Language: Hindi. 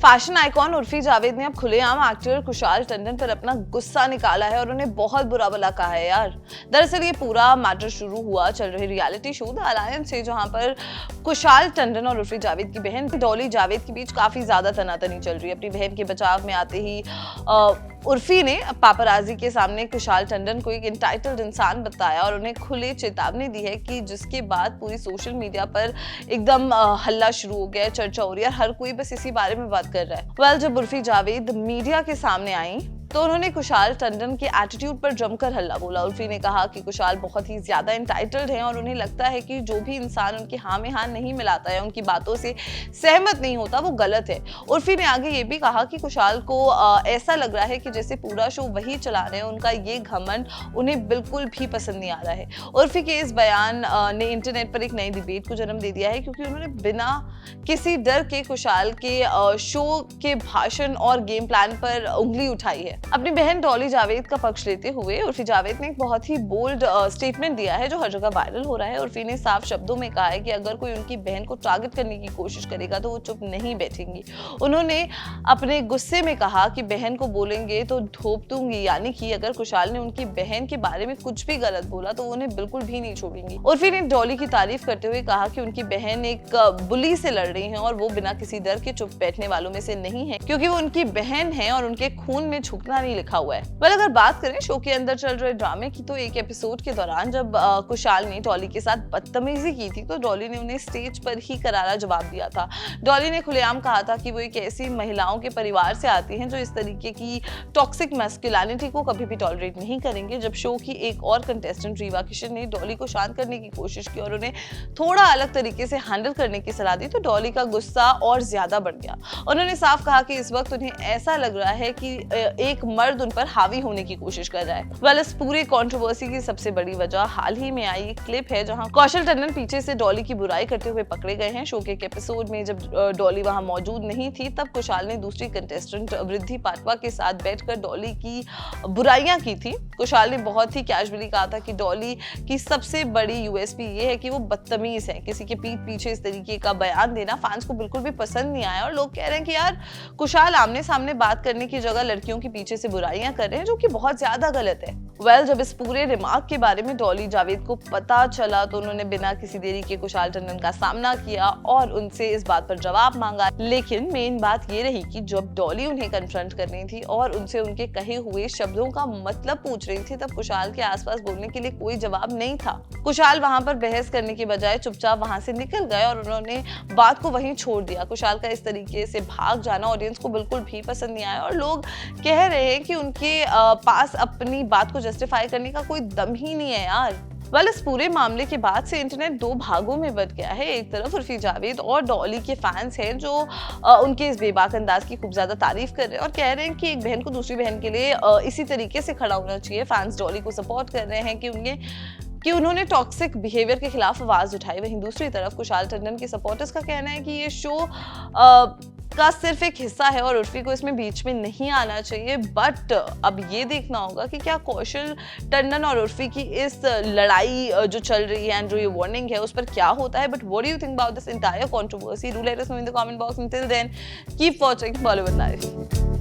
फैशन आइकॉन उर्फी जावेद ने अब खुलेआम एक्टर कुशाल टंडन पर अपना गुस्सा निकाला है और उन्हें बहुत बुरा भला कहा है यार। दरअसल ये पूरा मैटर शुरू हुआ चल रहे रियलिटी शो द अलायंस से, जहां पर कुशाल टंडन और उर्फी जावेद की बहन डॉली जावेद के बीच काफी ज्यादा तनातनी चल रही है। अपनी बहन के बचाव में आते ही उर्फी ने पापराजी के सामने कुशाल टंडन को एक इंटाइटल्ड इंसान बताया और उन्हें खुली चेतावनी दी है कि जिसके बाद पूरी सोशल मीडिया पर एकदम हल्ला शुरू हो गया है, चर्चा हो रही है, हर कोई बस इसी बारे में बात कर रहा है। वेल, जब उर्फी जावेद मीडिया के सामने आई तो उन्होंने कुशाल टंडन के एटीट्यूड पर जमकर हल्ला बोला। उर्फी ने कहा कि कुशाल बहुत ही ज्यादा इंटाइटल्ड हैं और उन्हें लगता है कि जो भी इंसान उनके हाँ में हाँ नहीं मिलाता है, उनकी बातों से सहमत नहीं होता, वो गलत है। उर्फी ने आगे ये भी कहा कि कुशाल को ऐसा लग रहा है कि जैसे पूरा शो वही चला रहे हैं, उनका ये घमंड उन्हें बिल्कुल भी पसंद नहीं आ रहा है। उर्फी के इस बयान ने इंटरनेट पर एक नई डिबेट को जन्म दे दिया है, क्योंकि उन्होंने बिना किसी डर के कुशाल के शो के भाषण और गेम प्लान पर उंगली उठाई है। अपनी बहन डॉली जावेद का पक्ष लेते हुए उर्फी जावेद ने एक बहुत ही बोल्ड स्टेटमेंट दिया है जो हर जगह वायरल हो रहा है। उर्फी ने साफ शब्दों में कहा है कि अगर कोई उनकी बहन को टारगेट करने की कोशिश करेगा तो वो चुप नहीं बैठेंगी। उन्होंने अपने गुस्से में कहा कि बहन को बोलेंगे तो ढोप दूंगी, यानी कि अगर कुशाल ने उनकी बहन के बारे में कुछ भी गलत बोला तो उन्हें बिल्कुल भी नहीं छोड़ेंगी। उर्फी ने डॉली की तारीफ करते हुए कहा कि उनकी बहन एक बुली से लड़ रही है और वो बिना किसी डर के चुप बैठने वालों में से नहीं है, क्योंकि वो उनकी बहन है और उनके खून में झुकना नहीं लिखा हुआ है। वेल, अगर बात करें शो के अंदर चल रहे ड्रामे की, तो एक एपिसोड के दौरान जब कुशाल ने डॉली के साथ बदतमीजी की थी तो डॉली ने उन्हें स्टेज पर ही करारा जवाब दिया था। डॉली ने खुलेआम कहा था कि वो एक ऐसी महिलाओं के परिवार से आती हैं जो इस तरीके की टॉक्सिक मैस्कुलिनिटी को कभी भी टॉलरेट नहीं करेंगे। जब शो की एक और कंटेस्टेंट रीवा किशन ने डॉली को शांत करने की कोशिश की और उन्हें थोड़ा अलग तरीके से हैंडल करने की सलाह दी तो डॉली का गुस्सा और ज्यादा बढ़ गया। उन्होंने साफ कहा कि इस वक्त उन्हें ऐसा लग रहा है कि एक मर्द उन पर हावी होने की कोशिश कर रहा है। वेल, इस पूरी कंट्रोवर्सी की सबसे बड़ी वजह हाल ही में आई एक क्लिप है जहां कौशल टंडन पीछे से डॉली की बुराई करते हुए पकड़े गए हैं। शो के एक एपिसोड में जब डॉली वहां मौजूद नहीं थी तब कुशाल ने दूसरी कंटेस्टेंट वृद्धि पाटवा के साथ बैठकर डॉली की बुराइयां की थी। कुशाल ने बहुत ही कैजुअली कहा था कि डॉली की सबसे बड़ी यूएसपी ये है कि वो बदतमीज है। किसी के पीठ पीछे इस तरीके का बयान देना फैंस को बिल्कुल भी पसंद नहीं आया और लोग कह रहे हैं कि यार कुशाल आमने सामने बात करने की जगह लड़कियों के पीछे से बुराइयां कर रहे हैं, जो कि बहुत ज्यादा गलत है। वेल, जब इस पूरे रिमार्क के बारे में डॉली जावेद को पता चला तो उन्होंने बिना किसी देरी के कुशाल टंडन का सामना किया और उनसे इस बात पर जवाब मांगा। लेकिन मेन बात ये रही कि जब डॉली उन्हें कन्फ्रंट कर रही थी और उनसे उनके कहे हुए शब्दों का मतलब पूछ रही थी तब कुशाल के आसपास बोलने के लिए कोई जवाब नहीं था। कुशाल वहां पर बहस करने के बजाय चुपचाप वहां से निकल गए और उन्होंने बात को वहीं छोड़ दिया। कुशाल का इस तरीके से भाग जाना ऑडियंस को बिल्कुल भी पसंद नहीं आया और लोग कह रहे हैं कि उनके पास अपनी बात को जस्टिफाई करने का कोई दम ही नहीं है यार। वेल, इस पूरे मामले के बाद से इंटरनेट दो भागों में बंट गया है। एक तरफ उर्फी जावेद और डॉली के फैंस हैं जो उनके इस बेबाक अंदाज की खूब ज्यादा तारीफ कर रहे हैं और कह रहे हैं कि एक बहन को दूसरी बहन के लिए इसी तरीके से खड़ा होना चाहिए। फैंस डॉली को सपोर्ट कर रहे हैं कि उन्होंने टॉक्सिक बिहेवियर के खिलाफ आवाज उठाई। वहीं दूसरी तरफ कुशाल टंडन के सपोर्टर्स का कहना है कि ये शो का सिर्फ एक हिस्सा है और उर्फी को इसमें बीच में नहीं आना चाहिए। बट अब ये देखना होगा कि क्या कौशल टंडन और उर्फी की इस लड़ाई जो चल रही है एंड जो ये वार्निंग है उस पर क्या होता है। But what do you think about this entire controversy? Do let us know in the comment box. Until then, keep watching Bollywood Life.